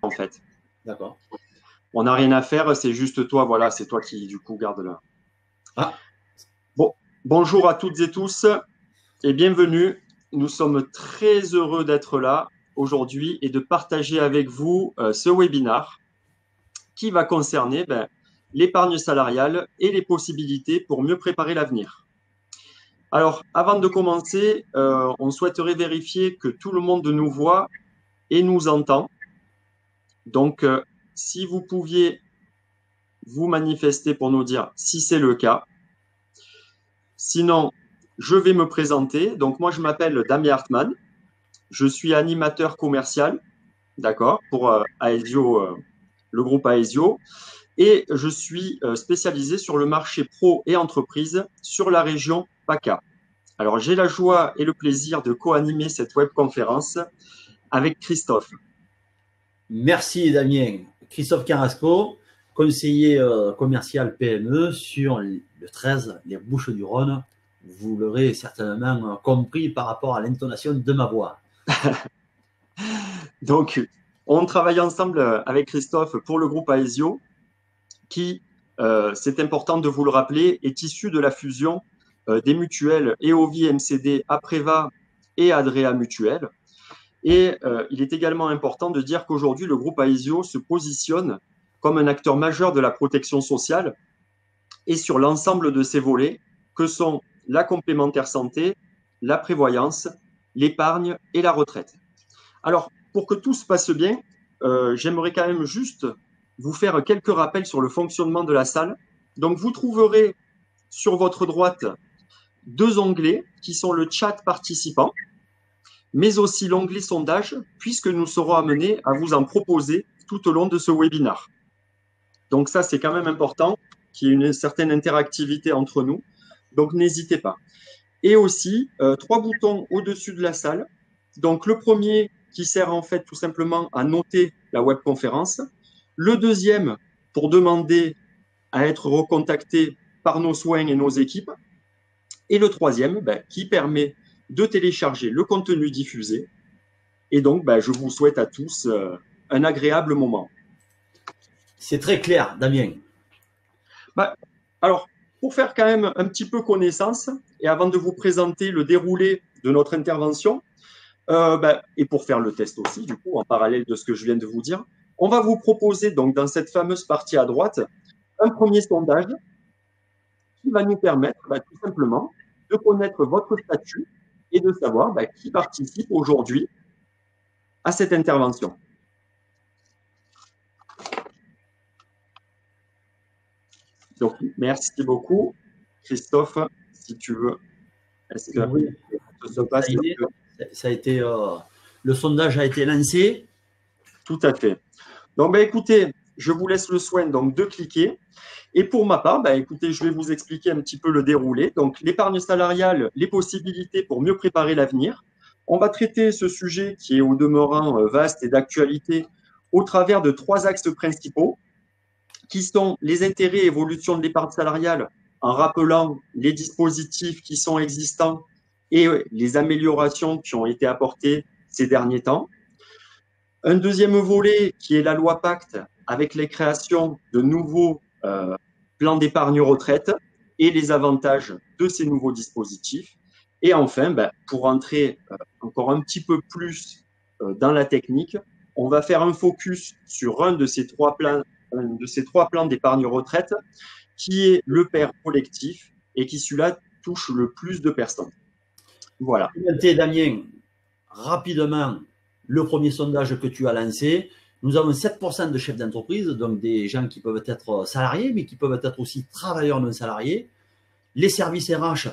en fait. D'accord. On n'a rien à faire, c'est juste toi, voilà, c'est toi qui, du coup, garde là. Ah, Bon, bonjour à toutes et tous et bienvenue. Nous sommes très heureux d'être là aujourd'hui et de partager avec vous ce webinar qui va concerner l'épargne salariale et les possibilités pour mieux préparer l'avenir. Alors, avant de commencer, on souhaiterait vérifier que tout le monde nous voit et nous entend. Donc, si vous pouviez vous manifester pour nous dire si c'est le cas. Sinon, je vais me présenter. Donc, moi, je m'appelle Damien Hartmann. Je suis animateur commercial, d'accord, pour Aesio, le groupe Aesio. Et je suis spécialisé sur le marché pro et entreprise sur la région PACA. Alors, j'ai la joie et le plaisir de co-animer cette webconférence avec Christophe. merci Damien. Christophe Carrasco, conseiller commercial PME sur le 13, les Bouches-du-Rhône. Vous l'aurez certainement compris par rapport à l'intonation de ma voix. Donc, on travaille ensemble avec Christophe pour le groupe Aesio, qui, c'est important de vous le rappeler, est issu de la fusion des mutuelles EOVI MCD Apreva et Adrea Mutuelle. Et il est également important de dire qu'aujourd'hui, le groupe Aesio se positionne comme un acteur majeur de la protection sociale et sur l'ensemble de ses volets, que sont la complémentaire santé, la prévoyance, l'épargne et la retraite. Alors, pour que tout se passe bien, j'aimerais quand même juste vous faire quelques rappels sur le fonctionnement de la salle. Donc, vous trouverez sur votre droite deux onglets qui sont le chat participant, mais aussi l'onglet sondage, puisque nous serons amenés à vous en proposer tout au long de ce webinar. Donc ça, c'est quand même important qu'il y ait une certaine interactivité entre nous. Donc, n'hésitez pas. Et aussi, trois boutons au-dessus de la salle. Donc, le premier qui sert en fait tout simplement à noter la webconférence. Le deuxième pour demander à être recontacté par nos soins et nos équipes. Et le troisième qui permet de télécharger le contenu diffusé. Et donc, je vous souhaite à tous un agréable moment. C'est très clair, Damien. Alors, pour faire quand même un petit peu connaissance, et avant de vous présenter le déroulé de notre intervention, et pour faire le test aussi, du coup, en parallèle de ce que je viens de vous dire, on va vous proposer donc dans cette fameuse partie à droite un premier sondage qui va nous permettre tout simplement de connaître votre statut et de savoir qui participe aujourd'hui à cette intervention. Donc, merci beaucoup. Christophe, si tu veux, est-ce que Oui. ça se passe Ça a été, le sondage a été lancé. Tout à fait. Donc, écoutez, je vous laisse le soin donc, de cliquer. Et pour ma part, écoutez, je vais vous expliquer un petit peu le déroulé. Donc, l'épargne salariale, les possibilités pour mieux préparer l'avenir. On va traiter ce sujet qui est au demeurant vaste et d'actualité au travers de trois axes principaux, qui sont les intérêts et évolution de l'épargne salariale, en rappelant les dispositifs qui sont existants et les améliorations qui ont été apportées ces derniers temps. Un deuxième volet qui est la loi Pacte, avec les créations de nouveaux plans d'épargne retraite et les avantages de ces nouveaux dispositifs. Et enfin, pour entrer encore un petit peu plus dans la technique, on va faire un focus sur un de ces trois plans d'épargne retraite qui est le PER collectif et qui celui-là touche le plus de personnes. Voilà. Damien, rapidement, le premier sondage que tu as lancé, nous avons 7% de chefs d'entreprise, donc des gens qui peuvent être salariés, mais qui peuvent être aussi travailleurs non salariés. Les services RH,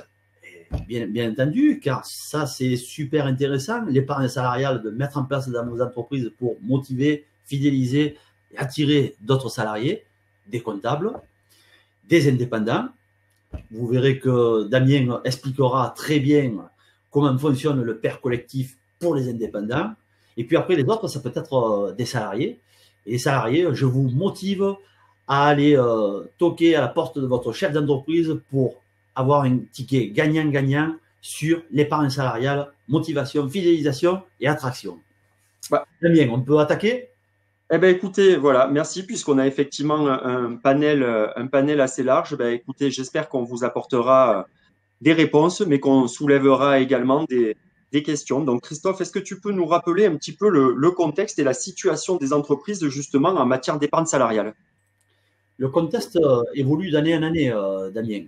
bien entendu, car ça, c'est super intéressant, l'épargne salariale, de mettre en place dans nos entreprises pour motiver, fidéliser et attirer d'autres salariés, des comptables, des indépendants. Vous verrez que Damien expliquera très bien comment fonctionne le PER collectif pour les indépendants. Et puis après, les autres, ça peut être des salariés. Et les salariés, je vous motive à aller toquer à la porte de votre chef d'entreprise pour avoir un ticket gagnant-gagnant sur l'épargne salariale, motivation, fidélisation et attraction. Damien, on peut attaquer? Eh ben écoutez, voilà, merci, puisqu'on a effectivement un panel assez large. Ben écoutez, j'espère qu'on vous apportera des réponses, mais qu'on soulèvera également des questions. Donc Christophe, est-ce que tu peux nous rappeler un petit peu le contexte et la situation des entreprises justement en matière d'épargne salariale? Le contexte évolue d'année en année, Damien.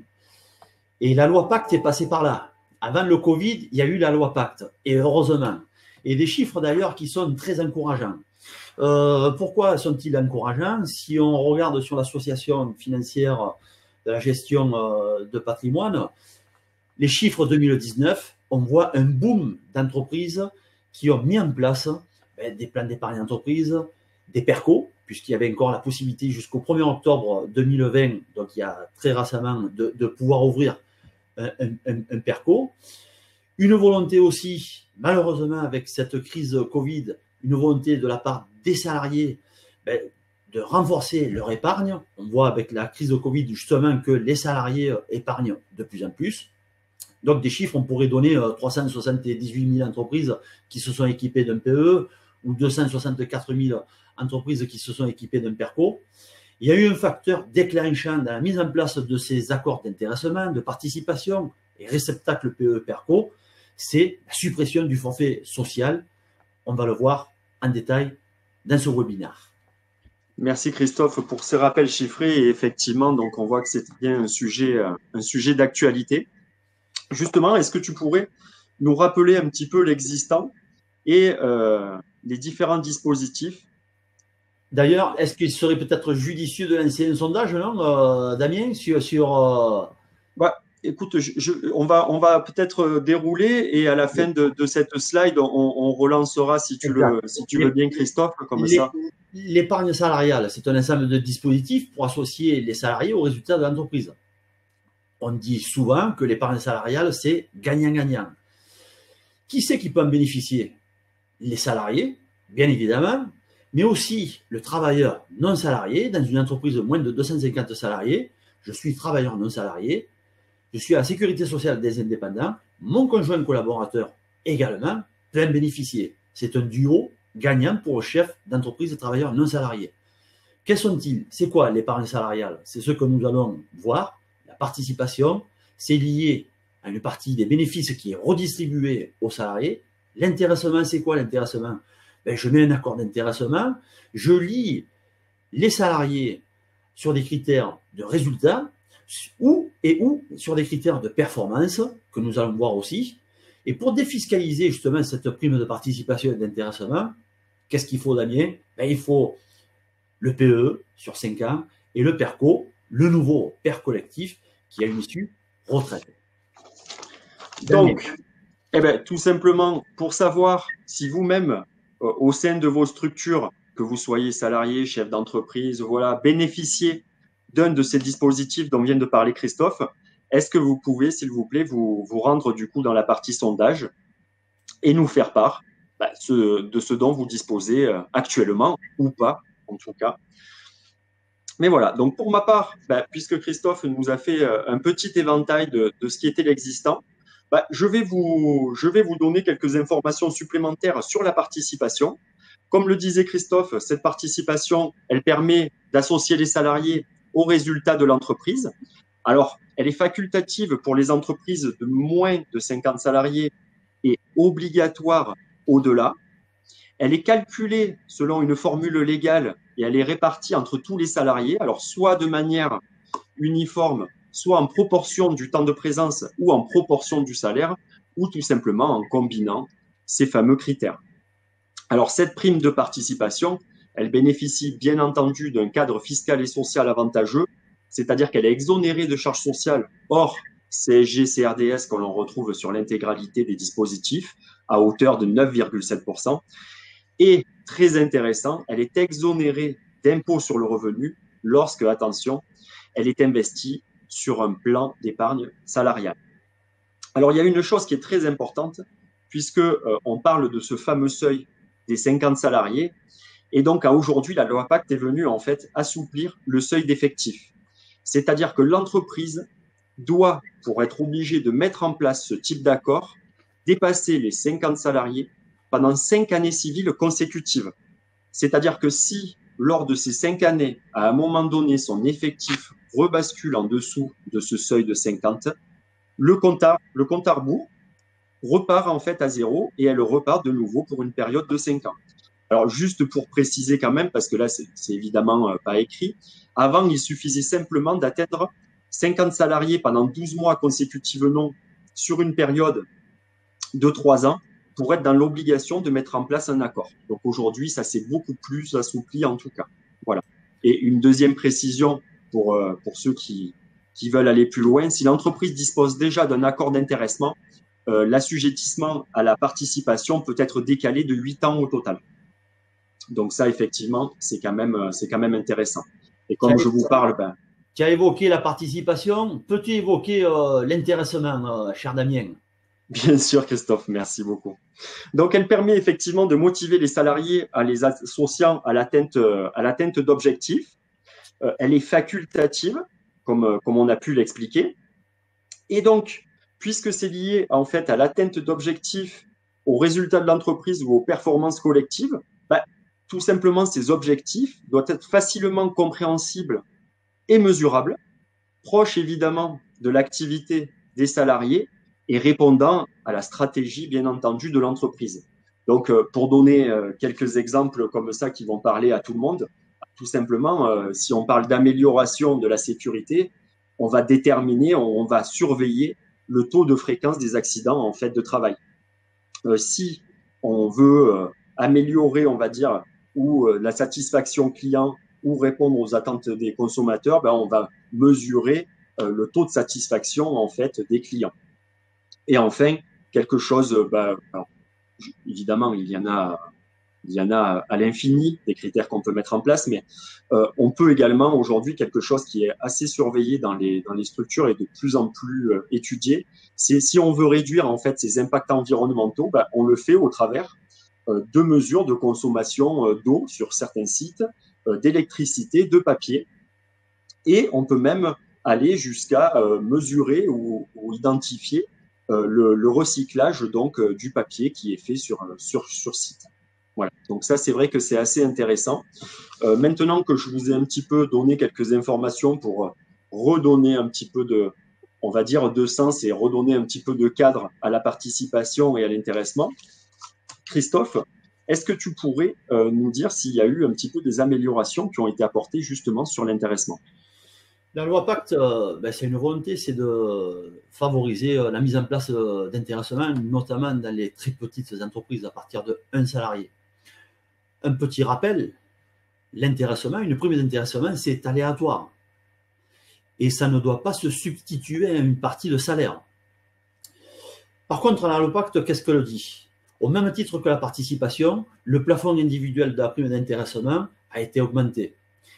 Et la loi Pacte est passée par là. Avant le Covid, il y a eu la loi Pacte, et heureusement. Et des chiffres d'ailleurs qui sont très encourageants. Pourquoi sont-ils encourageants? Si on regarde sur l'association financière de la gestion de patrimoine, les chiffres 2019, on voit un boom d'entreprises qui ont mis en place des plans d'épargne d'entreprise, des PERCO, puisqu'il y avait encore la possibilité jusqu'au 1er octobre 2020, donc il y a très récemment, de pouvoir ouvrir un PERCO. Une volonté aussi, malheureusement avec cette crise Covid, une volonté de la part des salariés de renforcer leur épargne. On voit avec la crise de Covid justement que les salariés épargnent de plus en plus. Donc des chiffres, on pourrait donner 378 000 entreprises qui se sont équipées d'un PE ou 264 000 entreprises qui se sont équipées d'un PERCO. Il y a eu un facteur déclenchant dans la mise en place de ces accords d'intéressement, de participation et réceptacle PE-PERCO, c'est la suppression du forfait social. On va le voir en détail dans ce webinaire. Merci Christophe pour ces rappels chiffrés et effectivement, donc on voit que c'est bien un sujet d'actualité. Justement, est-ce que tu pourrais nous rappeler un petit peu l'existant et les différents dispositifs? D'ailleurs, est-ce qu'il serait peut-être judicieux de lancer un sondage, non, Damien, sur Bah, écoute, on va peut-être dérouler et à la fin de cette slide, on relancera exact. si tu veux bien, Christophe, comme ça. L'épargne salariale, c'est un ensemble de dispositifs pour associer les salariés aux résultats de l'entreprise. On dit souvent que l'épargne salariale, c'est gagnant-gagnant. Qui c'est qui peut en bénéficier? Les salariés, bien évidemment, mais aussi le travailleur non salarié dans une entreprise de moins de 250 salariés. Je suis travailleur non salarié, je suis à la sécurité sociale des indépendants, mon conjoint collaborateur également peut en bénéficier. C'est un duo gagnant pour le chef d'entreprise de travailleurs non salariés. Quels sont-ils? C'est quoi l'épargne salariale? C'est ce que nous allons voir. La participation, c'est lié à une partie des bénéfices qui est redistribuée aux salariés. L'intéressement, c'est quoi l'intéressement? Je mets un accord d'intéressement, je lie les salariés sur des critères de résultats ou sur des critères de performance que nous allons voir aussi. Et pour défiscaliser justement cette prime de participation et d'intéressement, qu'est-ce qu'il faut, Damien? Il faut le PE sur 5 ans et le PERCO, le nouveau PER collectif qui a une issue retraite. Donc, tout simplement, pour savoir si vous-même, au sein de vos structures, que vous soyez salarié, chef d'entreprise, voilà, bénéficiez d'un de ces dispositifs dont vient de parler Christophe, est-ce que vous pouvez, s'il vous plaît, vous rendre du coup dans la partie sondage et nous faire part de ce dont vous disposez actuellement ou pas, en tout cas. Mais voilà, donc pour ma part, puisque Christophe nous a fait un petit éventail de ce qui était l'existant, je vais vous donner quelques informations supplémentaires sur la participation. Comme le disait Christophe, cette participation, elle permet d'associer les salariés aux résultats de l'entreprise. Alors, elle est facultative pour les entreprises de moins de 50 salariés et obligatoire au-delà. Elle est calculée selon une formule légale et elle est répartie entre tous les salariés, alors soit de manière uniforme, soit en proportion du temps de présence ou en proportion du salaire, ou tout simplement en combinant ces fameux critères. Alors cette prime de participation, elle bénéficie bien entendu d'un cadre fiscal et social avantageux, c'est-à-dire qu'elle est exonérée de charges sociales hors CSG, CRDS que l'on retrouve sur l'intégralité des dispositifs à hauteur de 9,7%. Et très intéressant, elle est exonérée d'impôt sur le revenu lorsque, attention, elle est investie sur un plan d'épargne salariale. Alors, il y a une chose qui est très importante, puisque on parle de ce fameux seuil des 50 salariés, et donc aujourd'hui, la loi Pacte est venue en fait assouplir le seuil d'effectif. C'est-à-dire que l'entreprise doit, pour être obligée de mettre en place ce type d'accord, dépasser les 50 salariés pendant 5 années civiles consécutives. C'est-à-dire que si, lors de ces 5 années, à un moment donné, son effectif rebascule en dessous de ce seuil de 50, le compte à rebours repart en fait à zéro et elle repart de nouveau pour une période de 5 ans. Alors, juste pour préciser quand même, parce que là, c'est évidemment pas écrit, avant, il suffisait simplement d'atteindre 50 salariés pendant 12 mois consécutivement sur une période de 3 ans pour être dans l'obligation de mettre en place un accord. Donc aujourd'hui, ça s'est beaucoup plus assoupli en tout cas. Voilà. Et une deuxième précision pour ceux qui veulent aller plus loin, si l'entreprise dispose déjà d'un accord d'intéressement, l'assujettissement à la participation peut être décalé de 8 ans au total. Donc ça, effectivement, c'est quand même intéressant. Et comme je vous parle, tu as évoqué la participation. Peux-tu évoquer l'intéressement, cher Damien? Bien sûr, Christophe, merci beaucoup. Donc, elle permet effectivement de motiver les salariés à les associant à l'atteinte d'objectifs. Elle est facultative, comme on a pu l'expliquer. Et donc, puisque c'est lié en fait à l'atteinte d'objectifs, aux résultats de l'entreprise ou aux performances collectives, tout simplement, ces objectifs doivent être facilement compréhensibles et mesurables, proches évidemment de l'activité des salariés et répondant à la stratégie, bien entendu, de l'entreprise. Donc, pour donner quelques exemples comme ça qui vont parler à tout le monde, tout simplement, si on parle d'amélioration de la sécurité, on va déterminer, on va surveiller le taux de fréquence des accidents en fait de travail. Si on veut améliorer, on va dire, ou la satisfaction client ou répondre aux attentes des consommateurs, on va mesurer le taux de satisfaction en fait des clients. Et enfin, quelque chose, alors, évidemment, il y en a à l'infini des critères qu'on peut mettre en place, mais on peut également aujourd'hui quelque chose qui est assez surveillé dans les structures et de plus en plus étudié, c'est si on veut réduire en fait ces impacts environnementaux, on le fait au travers de mesures de consommation d'eau sur certains sites, d'électricité, de papier, et on peut même aller jusqu'à mesurer ou identifier le recyclage donc du papier qui est fait sur site. Voilà. Donc ça, c'est vrai que c'est assez intéressant. Maintenant que je vous ai un petit peu donné quelques informations pour redonner un petit peu on va dire, de sens et redonner un petit peu de cadre à la participation et à l'intéressement, Christophe, est-ce que tu pourrais nous dire s'il y a eu un petit peu des améliorations qui ont été apportées justement sur l'intéressement? La loi Pacte, c'est une volonté, c'est de favoriser la mise en place d'intéressement, notamment dans les très petites entreprises à partir de 1 salarié. Un petit rappel, l'intéressement, une prime d'intéressement, c'est aléatoire. Et ça ne doit pas se substituer à une partie de salaire. Par contre, la loi Pacte, qu'est-ce qu'elle dit? Au même titre que la participation, le plafond individuel de la prime d'intéressement a été augmenté.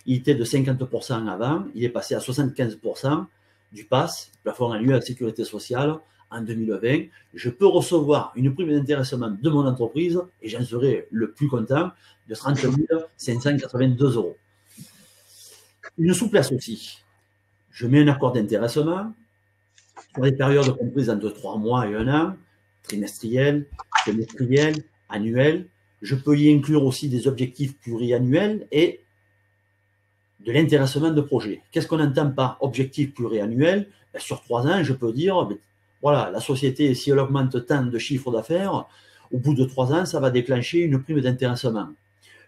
Il était de 50% avant, il est passé à 75% du PAS, plafond annuel de sécurité sociale, en 2020. Je peux recevoir une prime d'intéressement de mon entreprise, et j'en serai le plus content, de 30 582 €. Une souplesse aussi. Je mets un accord d'intéressement sur des périodes comprises entre 3 mois et 1 an, trimestriel, semestriel, annuel. Je peux y inclure aussi des objectifs pluriannuels et de l'intéressement de projet. Qu'est-ce qu'on entend par objectif pluriannuel? Sur 3 ans, je peux dire, voilà, la société, si elle augmente tant de chiffre d'affaires, au bout de 3 ans, ça va déclencher une prime d'intéressement.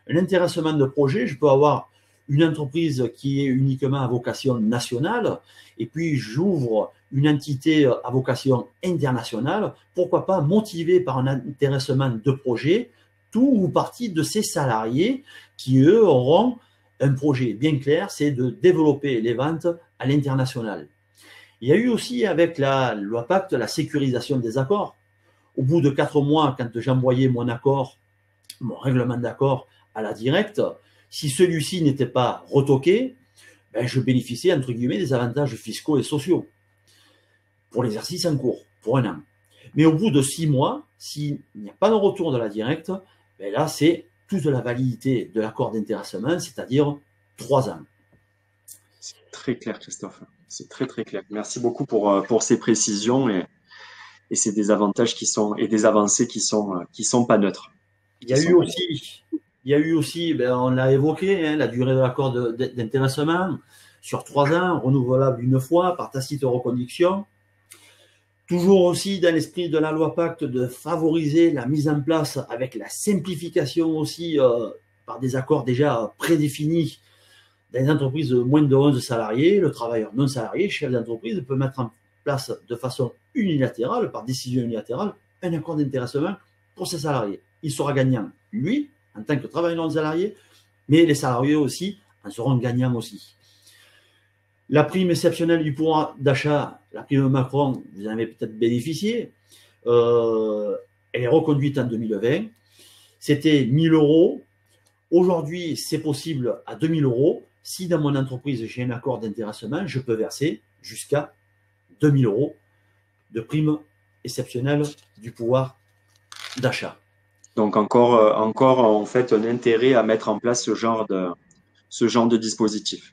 Un intéressement de projet, je peux avoir une entreprise qui est uniquement à vocation nationale, et puis j'ouvre une entité à vocation internationale, pourquoi pas motivé par un intéressement de projet, tout ou partie de ces salariés qui, eux, auront un projet bien clair, c'est de développer les ventes à l'international. Il y a eu aussi avec la loi Pacte la sécurisation des accords. Au bout de 4 mois, quand j'envoyais mon accord, mon règlement d'accord à la directe, si celui-ci n'était pas retoqué, je bénéficiais, entre guillemets, des avantages fiscaux et sociaux pour l'exercice en cours, pour 1 an. Mais au bout de 6 mois, s'il n'y a pas de retour de la directe, là, c'est toute la validité de l'accord d'intéressement, c'est-à-dire 3 ans. C'est très clair, Christophe. C'est très, très clair. Merci beaucoup pour ces précisions et c'est des avantages et des avancées qui sont pas neutres. Il y a eu aussi Il y a eu aussi, on l'a évoqué, hein, la durée de l'accord d'intéressement sur 3 ans, renouvelable une fois par tacite reconduction. Toujours aussi dans l'esprit de la loi Pacte de favoriser la mise en place avec la simplification aussi par des accords déjà prédéfinis dans les entreprises de moins de 11 salariés. Le travailleur non salarié, chef d'entreprise, peut mettre en place de façon unilatérale, par décision unilatérale, un accord d'intéressement pour ses salariés. Il sera gagnant, lui, en tant que travailleur non salarié, mais les salariés aussi en seront gagnants aussi. La prime exceptionnelle du pouvoir d'achat, la prime Macron, vous en avez peut-être bénéficié. Elle est reconduite en 2020. C'était 1 000 euros. Aujourd'hui, c'est possible à 2 000 euros. Si dans mon entreprise, j'ai un accord d'intéressement, je peux verser jusqu'à 2 000 euros de prime exceptionnelle du pouvoir d'achat. Donc encore en fait un intérêt à mettre en place ce genre de dispositif.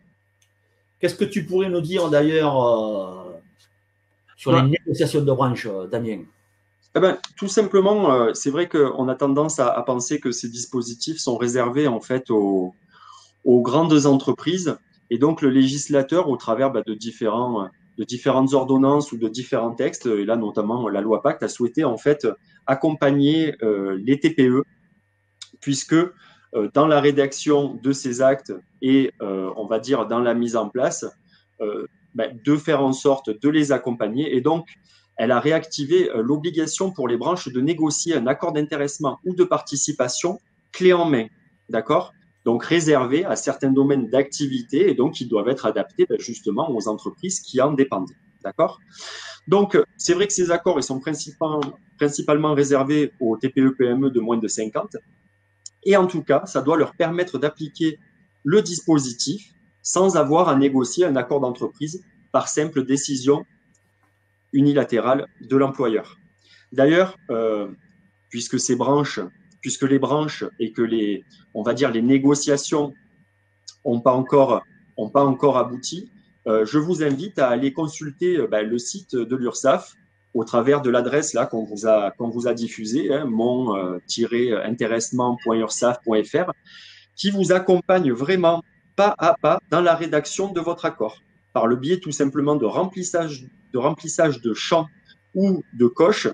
Qu'est-ce que tu pourrais nous dire d'ailleurs sur les négociations de branche, Damien? Tout simplement, c'est vrai qu'on a tendance à penser que ces dispositifs sont réservés en fait aux grandes entreprises, et donc le législateur, au travers de différentes ordonnances ou de différents textes, et là notamment la loi Pacte, a souhaité en fait accompagner les TPE, puisque dans la rédaction de ces actes et on va dire dans la mise en place, de faire en sorte de les accompagner. Et donc, elle a réactivé l'obligation pour les branches de négocier un accord d'intéressement ou de participation clé en main, d'accord? Donc réservé à certains domaines d'activité et donc qui doivent être adaptés justement aux entreprises qui en dépendent, d'accord? Donc, c'est vrai que ces accords ils sont principalement réservés aux TPE-PME de moins de 50. Et en tout cas, ça doit leur permettre d'appliquer le dispositif sans avoir à négocier un accord d'entreprise par simple décision unilatérale de l'employeur. D'ailleurs, puisque les branches et que on va dire les négociations n'ont pas encore abouti, je vous invite à aller consulter le site de l'URSSAF au travers de l'adresse là qu'on vous a diffusée, hein, mon-intéressement.ursaf.fr, qui vous accompagne vraiment pas à pas dans la rédaction de votre accord, par le biais tout simplement de remplissage de champs ou de coches,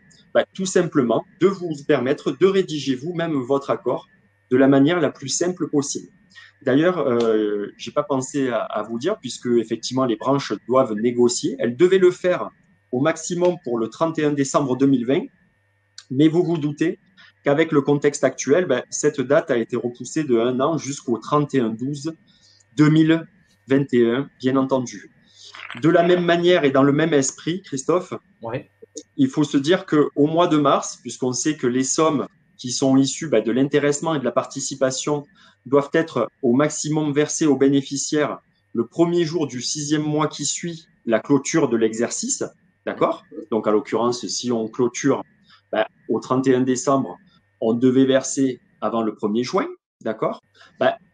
tout simplement de vous permettre de rédiger vous-même votre accord de la manière la plus simple possible. D'ailleurs, j'ai pas pensé à vous dire, puisque effectivement les branches doivent négocier. Elles devaient le faire au maximum pour le 31 décembre 2020, mais vous vous doutez qu'avec le contexte actuel, cette date a été repoussée de 1 an jusqu'au 31/12/2021, bien entendu. De la même manière et dans le même esprit, Christophe, ouais. Il faut se dire qu'au mois de mars, puisqu'on sait que les sommes qui sont issues de l'intéressement et de la participation doivent être au maximum versées aux bénéficiaires le premier jour du 6e mois qui suit la clôture de l'exercice, d'accord? Donc, à l'occurrence, si on clôture au 31 décembre, on devait verser avant le 1er juin, d'accord?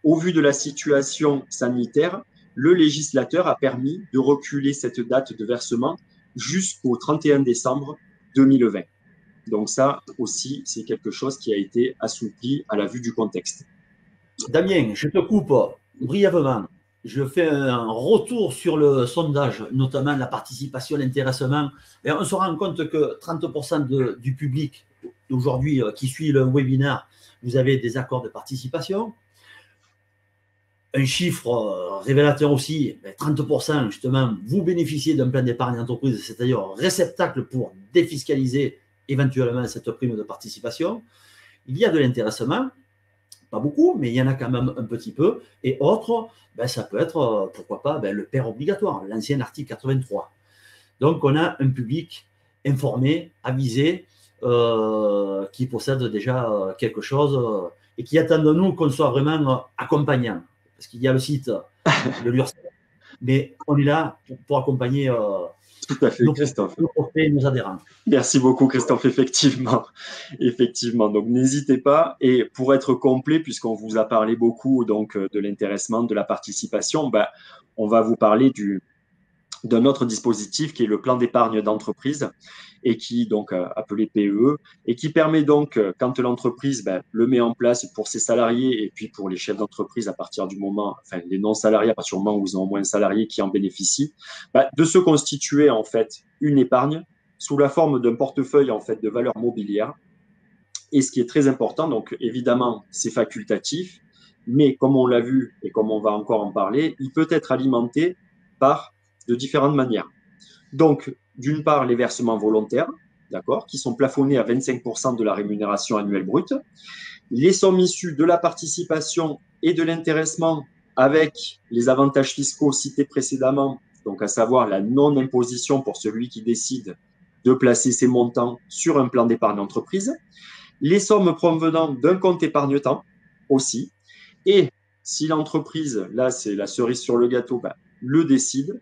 Au vu de la situation sanitaire, le législateur a permis de reculer cette date de versement jusqu'au 31 décembre 2020. Donc ça aussi, c'est quelque chose qui a été assoupli à la vue du contexte. Damien, je te coupe brièvement. Je fais un retour sur le sondage, notamment la participation, l'intéressement. Et on se rend compte que 30% du public aujourd'hui qui suit le webinaire, vous avez des accords de participation. Un chiffre révélateur aussi, 30% justement, vous bénéficiez d'un plan d'épargne d'entreprise, c'est-à-dire un réceptacle pour défiscaliser éventuellement cette prime de participation. Il y a de l'intéressement, pas beaucoup, mais il y en a quand même un petit peu. Et autre, ça peut être, pourquoi pas, le PER obligatoire, l'ancien article 83. Donc, on a un public informé, avisé, qui possède déjà quelque chose et qui attend de nous qu'on soit vraiment accompagnant. Parce qu'il y a le site de l'URSSAF, mais on est là pour accompagner tout à fait, Christophe. Nos adhérents. Merci beaucoup, Christophe. Effectivement. Donc, n'hésitez pas. Et pour être complet, puisqu'on vous a parlé beaucoup donc de l'intéressement, de la participation, on va vous parler d'un autre dispositif qui est le plan d'épargne d'entreprise et qui donc appelé PEE et qui permet donc quand l'entreprise le met en place pour ses salariés et puis pour les chefs d'entreprise à partir du moment, enfin les non salariés à partir du moment où ils ont au moins un salarié qui en bénéficie, de se constituer en fait une épargne sous la forme d'un portefeuille en fait de valeurs mobilières. Et ce qui est très important, donc évidemment c'est facultatif, mais comme on l'a vu et comme on va encore en parler, il peut être alimenté par de différentes manières. Donc, d'une part, les versements volontaires, d'accord, qui sont plafonnés à 25% de la rémunération annuelle brute, les sommes issues de la participation et de l'intéressement avec les avantages fiscaux cités précédemment, donc à savoir la non-imposition pour celui qui décide de placer ses montants sur un plan d'épargne entreprise, les sommes provenant d'un compte épargne-temps aussi, et si l'entreprise, là c'est la cerise sur le gâteau, le décide,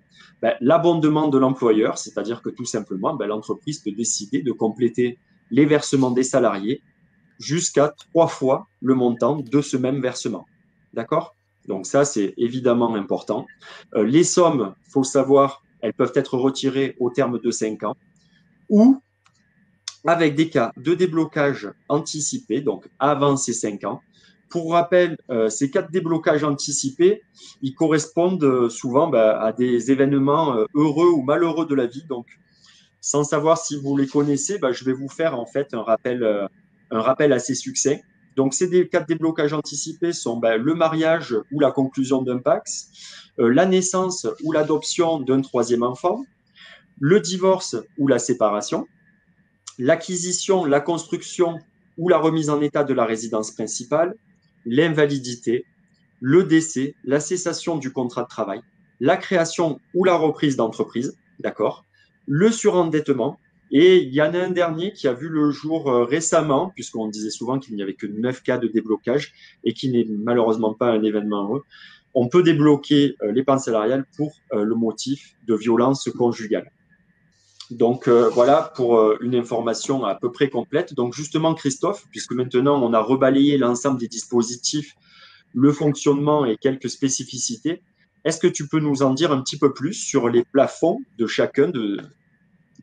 l'abondement de l'employeur, c'est-à-dire que tout simplement, l'entreprise peut décider de compléter les versements des salariés jusqu'à 3 fois le montant de ce même versement. D'accord? Donc ça, c'est évidemment important. Les sommes, il faut savoir, elles peuvent être retirées au terme de 5 ans ou avec des cas de déblocage anticipé, donc avant ces 5 ans. Pour rappel, ces cas de déblocage anticipé, ils correspondent souvent à des événements heureux ou malheureux de la vie. Donc, sans savoir si vous les connaissez, je vais vous faire en fait un rappel assez succinct. Donc, ces cas de déblocage anticipé sont le mariage ou la conclusion d'un PACS, la naissance ou l'adoption d'un troisième enfant, le divorce ou la séparation, l'acquisition, la construction ou la remise en état de la résidence principale, l'invalidité, le décès, la cessation du contrat de travail, la création ou la reprise d'entreprise, d'accord, le surendettement, et il y en a un dernier qui a vu le jour récemment, puisqu'on disait souvent qu'il n'y avait que 9 cas de déblocage et qui n'est malheureusement pas un événement heureux. On peut débloquer l'épargne salariale pour le motif de violence conjugale. Donc voilà pour une information à peu près complète. Donc justement, Christophe, puisque maintenant on a rebalayé l'ensemble des dispositifs, le fonctionnement et quelques spécificités, est-ce que tu peux nous en dire un petit peu plus sur les plafonds de chacun de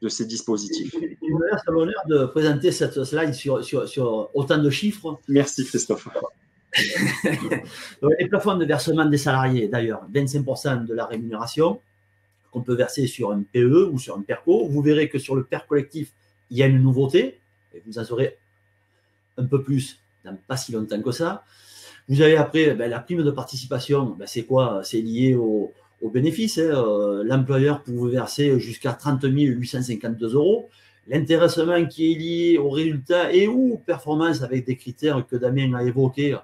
ces dispositifs? Il me reste l'honneur de présenter cette slide sur autant de chiffres. Merci Christophe. Les plafonds de versement des salariés, d'ailleurs, 25% de la rémunération qu'on peut verser sur un PE ou sur un PERCO. Vous verrez que sur le PER collectif, il y a une nouveauté, et vous en saurez un peu plus dans pas si longtemps que ça. Vous avez après la prime de participation, c'est quoi? C'est lié au bénéfice. L'employeur peut vous verser jusqu'à 30 852 €. L'intéressement qui est lié au résultat et ou performance avec des critères que Damien a évoqués.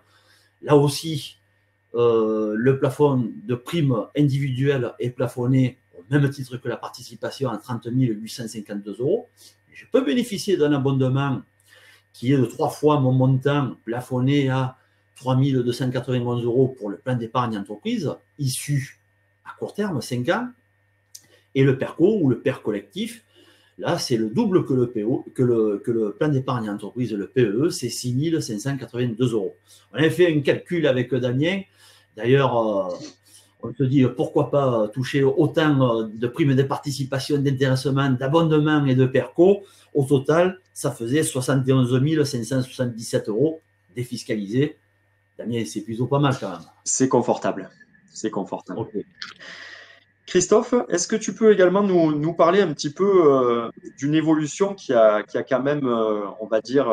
Là aussi, le plafond de prime individuelle est plafonné au même titre que la participation à 30 852 €. Je peux bénéficier d'un abondement qui est de 3 fois mon montant plafonné à 3 291 € pour le plan d'épargne entreprise issu à court terme, 5 ans. Et le PERCO ou le PER collectif, là, c'est le double que le plan d'épargne entreprise, le PEE, c'est 6 582 €. On a fait un calcul avec Damien. D'ailleurs, on se dit pourquoi pas toucher autant de primes de participation, d'intéressement, d'abondement et de PERCO. Au total, ça faisait 71 577 € défiscalisés. Damien, c'est plutôt pas mal quand même. C'est confortable. C'est confortable. Okay. Christophe, est-ce que tu peux également nous parler un petit peu d'une évolution qui a quand même, on va dire,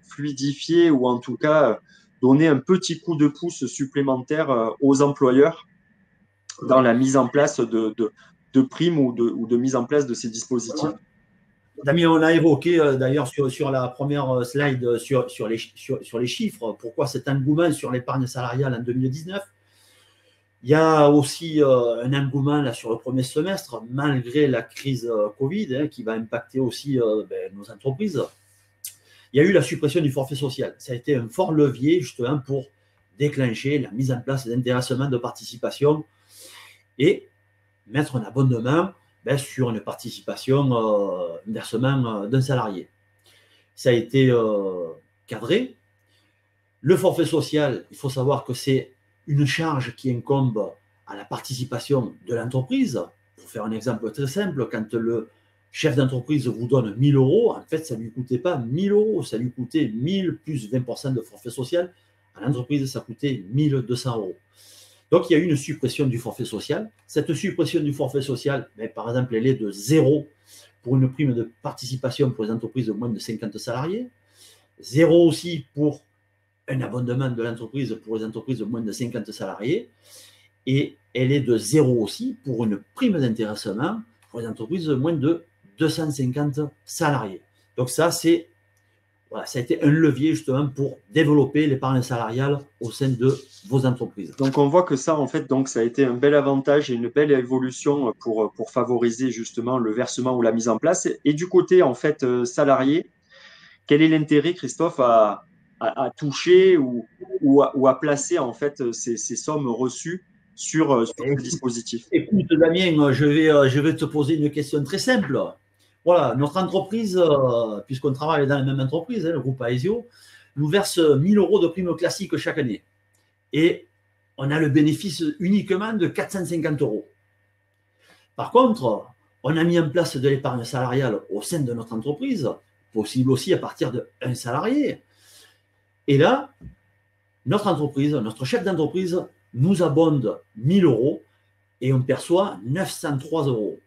fluidifié ou en tout cas donné un petit coup de pouce supplémentaire aux employeurs dans la mise en place de primes ou de mise en place de ces dispositifs? Damien, on a évoqué d'ailleurs sur la première slide sur les chiffres, pourquoi cet engouement sur l'épargne salariale en 2019. Il y a aussi un engouement là, sur le premier semestre, malgré la crise Covid, qui va impacter aussi nos entreprises. Il y a eu la suppression du forfait social. Ça a été un fort levier justement pour déclencher la mise en place d'intéressement de participation et mettre un abonnement sur une participation, un versement d'un salarié. Ça a été cadré. Le forfait social, il faut savoir que c'est une charge qui incombe à la participation de l'entreprise Pour faire un exemple très simple, quand le chef d'entreprise vous donne 1 000 euros, en fait, ça ne lui coûtait pas 1 000 euros, ça lui coûtait 1 000 plus 20% de forfait social. À l'entreprise, ça coûtait 1 200 euros. Donc, il y a eu une suppression du forfait social. Cette suppression du forfait social, par exemple, elle est de 0 pour une prime de participation pour les entreprises de moins de 50 salariés, 0 aussi pour un abondement de l'entreprise pour les entreprises de moins de 50 salariés, et elle est de 0 aussi pour une prime d'intéressement pour les entreprises de moins de 250 salariés. Donc ça, voilà, ça a été un levier justement pour développer l'épargne salariale au sein de vos entreprises. Donc on voit que ça, en fait, donc ça a été un bel avantage et une belle évolution pour favoriser justement le versement ou la mise en place. Et du côté, en fait, salarié, quel est l'intérêt, Christophe, à toucher ou à placer en fait ces sommes reçues sur ce dispositif? Écoute, Damien, je vais te poser une question très simple. Voilà, notre entreprise, puisqu'on travaille dans la même entreprise, le groupe Aesio, nous verse 1 000 euros de primes classiques chaque année. Et on a le bénéfice uniquement de 450 euros. Par contre, on a mis en place de l'épargne salariale au sein de notre entreprise, possible aussi à partir d'un salarié. Et là, notre entreprise, notre chef d'entreprise nous abonde 1 000 euros et on perçoit 903 euros.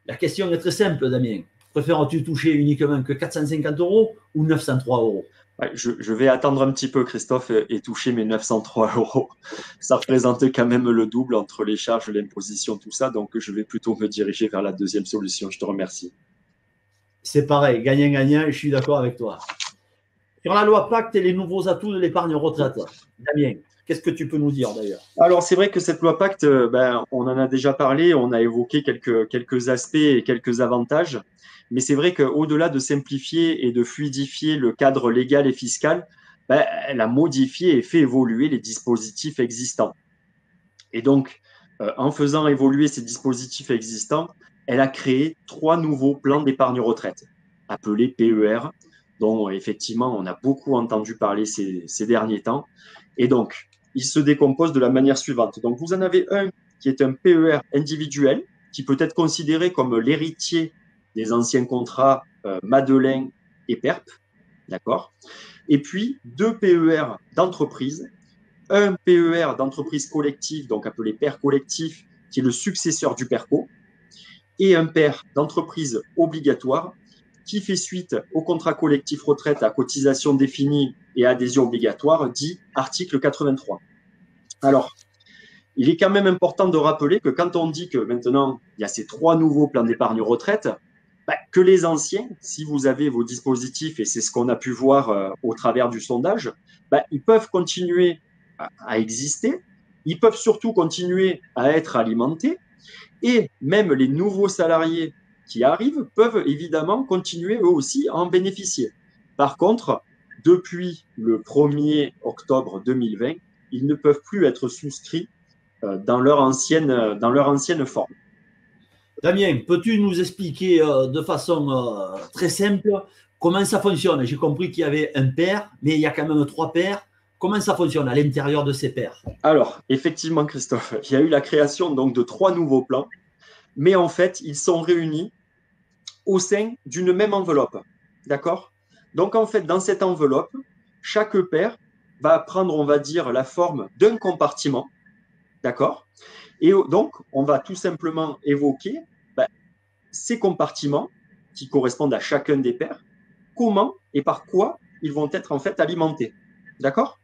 La question est très simple, Damien. Préfères-tu toucher uniquement que 450 euros ou 903 euros? Ouais, je vais attendre un petit peu, Christophe, et toucher mes 903 euros. Ça représente quand même le double entre les charges, l'imposition, tout ça. Donc, je vais plutôt me diriger vers la deuxième solution. Je te remercie. C'est pareil, gagnant-gagnant, je suis d'accord avec toi. Sur la loi Pacte et les nouveaux atouts de l'épargne retraite, Damien, qu'est-ce que tu peux nous dire d'ailleurs? Alors, c'est vrai que cette loi Pacte, on en a déjà parlé, on a évoqué quelques aspects et quelques avantages. Mais c'est vrai qu'au-delà de simplifier et de fluidifier le cadre légal et fiscal, elle a modifié et fait évoluer les dispositifs existants. Et donc, en faisant évoluer ces dispositifs existants, elle a créé 3 nouveaux plans d'épargne retraite, appelés PER, dont effectivement on a beaucoup entendu parler ces derniers temps. Et donc, ils se décomposent de la manière suivante. Donc, vous en avez un qui est un PER individuel, qui peut être considéré comme l'héritier des anciens contrats Madeleine et PERP, d'accord? Et puis, 2 PER d'entreprise, un PER d'entreprise collective, donc appelé PER collectif, qui est le successeur du PERCO, et un PER d'entreprise obligatoire, qui fait suite au contrat collectif retraite à cotisation définie et adhésion obligatoire, dit article 83. Alors, il est quand même important de rappeler que quand on dit que maintenant, il y a ces 3 nouveaux plans d'épargne retraite, que les anciens, si vous avez vos dispositifs, et c'est ce qu'on a pu voir au travers du sondage, ils peuvent continuer à exister, ils peuvent surtout continuer à être alimentés, et même les nouveaux salariés qui arrivent peuvent évidemment continuer eux aussi à en bénéficier. Par contre, depuis le 1er octobre 2020, ils ne peuvent plus être souscrits dans leur ancienne forme. Damien, peux-tu nous expliquer de façon très simple comment ça fonctionne? J'ai compris qu'il y avait un pair, mais il y a quand même 3 paires. Comment ça fonctionne à l'intérieur de ces paires? Alors, effectivement, Christophe, il y a eu la création donc de 3 nouveaux plans, mais en fait, ils sont réunis au sein d'une même enveloppe. D'accord? Donc, en fait, dans cette enveloppe, chaque paire va prendre, on va dire, la forme d'un compartiment. D'accord? Et donc, on va tout simplement évoquer ces compartiments qui correspondent à chacun des paires, comment et par quoi ils vont être en fait alimentés. D'accord?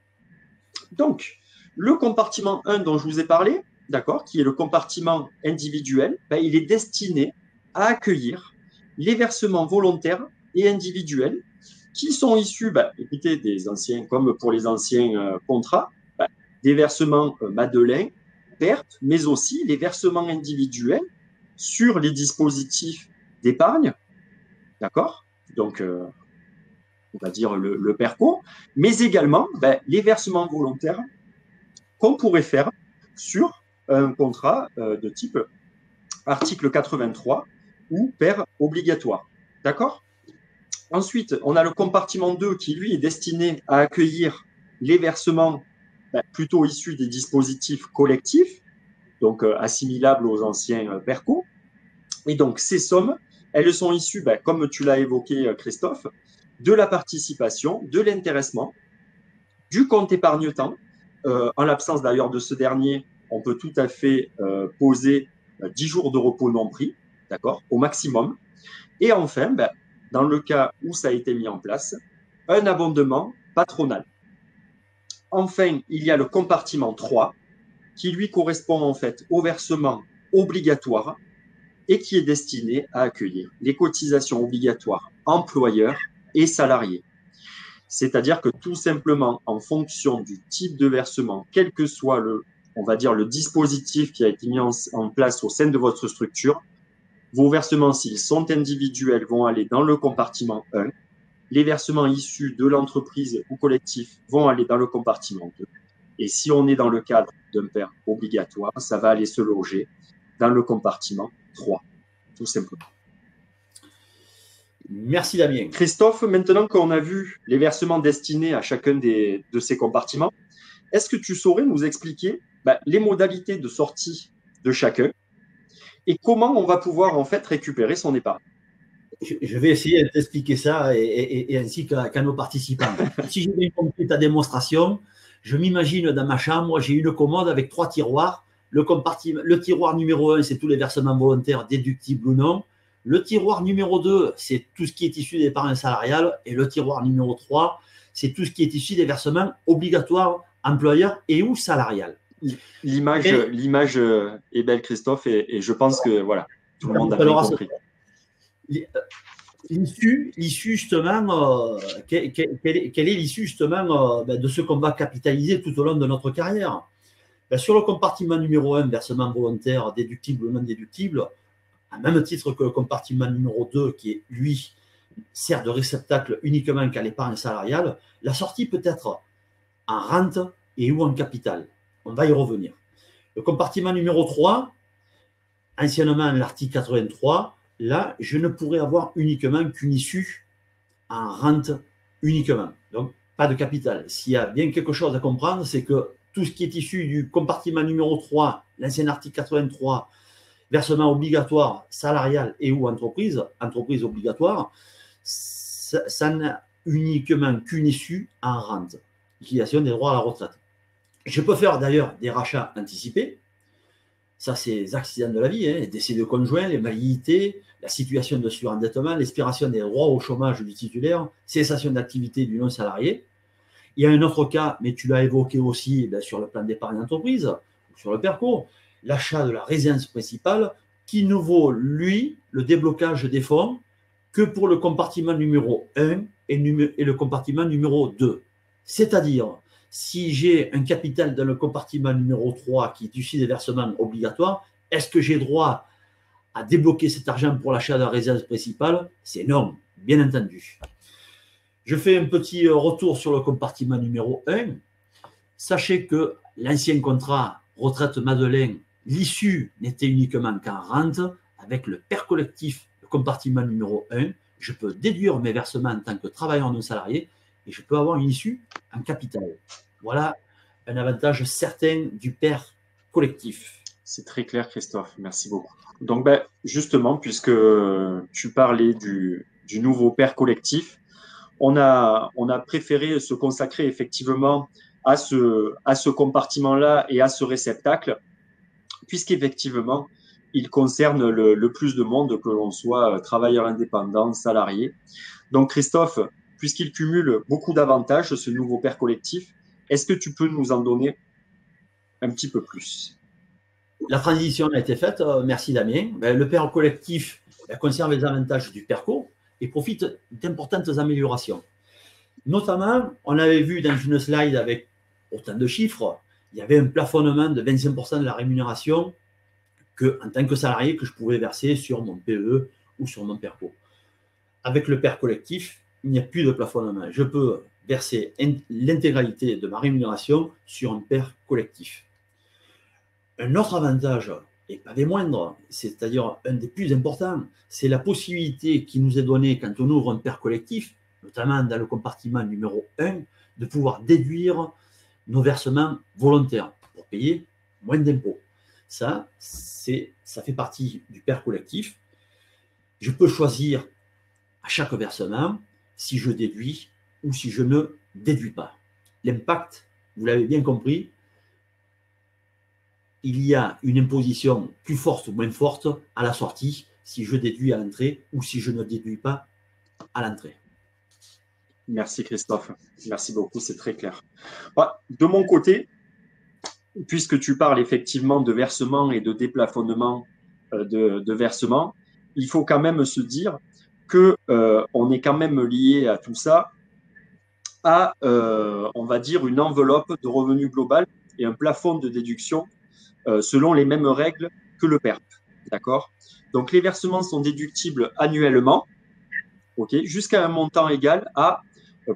Donc, le compartiment 1 dont je vous ai parlé, d'accord, qui est le compartiment individuel, il est destiné à accueillir les versements volontaires et individuels qui sont issus, écoutez, des anciens, comme pour les anciens contrats, des versements Madeleine, PERP, mais aussi les versements individuels sur les dispositifs d'épargne, d'accord? Donc, on va dire le PERCO, mais également les versements volontaires qu'on pourrait faire sur un contrat de type article 83 ou PER obligatoire. D'accord? Ensuite, on a le compartiment 2 qui, lui, est destiné à accueillir les versements plutôt issus des dispositifs collectifs. donc assimilables aux anciens PERCO. Et donc, ces sommes, elles sont issues, comme tu l'as évoqué, Christophe, de la participation, de l'intéressement, du compte épargne-temps. En l'absence d'ailleurs de ce dernier, on peut tout à fait poser 10 jours de repos non pris, d'accord, au maximum. Et enfin, dans le cas où ça a été mis en place, un abondement patronal. Enfin, il y a le compartiment 3, qui lui correspond en fait au versement obligatoire et qui est destiné à accueillir les cotisations obligatoires employeurs et salariés. C'est-à-dire que tout simplement, en fonction du type de versement, quel que soit on va dire, le dispositif qui a été mis en place au sein de votre structure, vos versements, s'ils sont individuels, vont aller dans le compartiment 1. Les versements issus de l'entreprise ou collectif vont aller dans le compartiment 2. Et si on est dans le cadre d'un PER obligatoire, ça va aller se loger dans le compartiment 3, tout simplement. Merci Damien. Christophe, maintenant qu'on a vu les versements destinés à chacun de ces compartiments, est-ce que tu saurais nous expliquer les modalités de sortie de chacun et comment on va pouvoir en fait récupérer son épargne? Je vais essayer de t'expliquer ça et ainsi qu'à nos participants. Si j'ai bien compris ta démonstration, je m'imagine dans ma chambre, j'ai une commode avec 3 tiroirs. Le tiroir numéro 1, c'est tous les versements volontaires, déductibles ou non. Le tiroir numéro 2, c'est tout ce qui est issu d'épargne salariale. Et le tiroir numéro 3, c'est tout ce qui est issu des versements obligatoires, employeurs et ou salariales. L'image est belle, Christophe, et je pense que voilà, tout le monde a bien compris. L'issue, justement, quelle est l'issue justement de ce qu'on va capitaliser tout au long de notre carrière? Sur le compartiment numéro 1, versement volontaire, déductible ou non déductible, à même titre que le compartiment numéro 2, qui est, lui, sert de réceptacle uniquement qu'à l'épargne salariale, la sortie peut être en rente et ou en capital. On va y revenir. Le compartiment numéro 3, anciennement l'article 83, là, je ne pourrais avoir uniquement qu'une issue en rente uniquement. Donc, pas de capital. S'il y a bien quelque chose à comprendre, c'est que tout ce qui est issu du compartiment numéro 3, l'ancien article 83, versement obligatoire, salarial et ou entreprise obligatoire, ça n'a uniquement qu'une issue en rente, liquidation des droits à la retraite. Je peux faire d'ailleurs des rachats anticipés. Ça, c'est les accidents de la vie, les décès de conjoints, les maladies, la situation de surendettement, l'expiration des droits au chômage du titulaire, cessation d'activité du non-salarié. Il y a un autre cas, mais tu l'as évoqué aussi sur le plan d'épargne d'entreprise, sur le PERCO, l'achat de la résidence principale qui ne vaut, lui, le déblocage des fonds que pour le compartiment numéro 1 et le compartiment numéro 2. C'est-à-dire, si j'ai un capital dans le compartiment numéro 3 qui est issu des versements obligatoires, est-ce que j'ai droit à débloquer cet argent pour l'achat de la résidence principale? C'est non, bien entendu. Je fais un petit retour sur le compartiment numéro 1. Sachez que l'ancien contrat retraite Madeleine, l'issue n'était uniquement qu'en rente. Avec le PER collectif, le compartiment numéro 1, je peux déduire mes versements en tant que travailleur non salarié et je peux avoir une issue en capital. Voilà un avantage certain du PER collectif. C'est très clair, Christophe. Merci beaucoup. Donc, justement, puisque tu parlais du nouveau PER collectif, on a préféré se consacrer effectivement à ce compartiment-là et à ce réceptacle, puisqu'effectivement, il concerne le plus de monde, que l'on soit travailleur indépendant, salarié. Donc, Christophe, puisqu'il cumule beaucoup d'avantages, ce nouveau PER collectif, est-ce que tu peux nous en donner un petit peu plus? La transition a été faite, merci Damien. Le PER collectif conserve les avantages du PERCO et profite d'importantes améliorations. Notamment, on avait vu dans une slide avec autant de chiffres, il y avait un plafonnement de 25% de la rémunération en tant que salarié que je pouvais verser sur mon PE ou sur mon PERCO. Avec le PER collectif, il n'y a plus de plafonnement. Je peux verser l'intégralité de ma rémunération sur un PER collectif. Un autre avantage, et pas des moindres, c'est-à-dire un des plus importants, c'est la possibilité qui nous est donnée quand on ouvre un PER collectif, notamment dans le compartiment numéro 1, de pouvoir déduire nos versements volontaires pour payer moins d'impôts. Ça fait partie du père collectif. Je peux choisir à chaque versement si je déduis ou si je ne déduis pas. L'impact, vous l'avez bien compris, il y a une imposition plus forte ou moins forte à la sortie si je déduis à l'entrée ou si je ne déduis pas à l'entrée. Merci Christophe, merci beaucoup, c'est très clair. De mon côté, puisque tu parles effectivement de versement et de déplafonnement de versement, il faut quand même se dire que on est quand même lié à tout ça à, on va dire, une enveloppe de revenu global et un plafond de déduction selon les mêmes règles que le PERP. D'accord? Donc, les versements sont déductibles annuellement, okay, jusqu'à un montant égal à,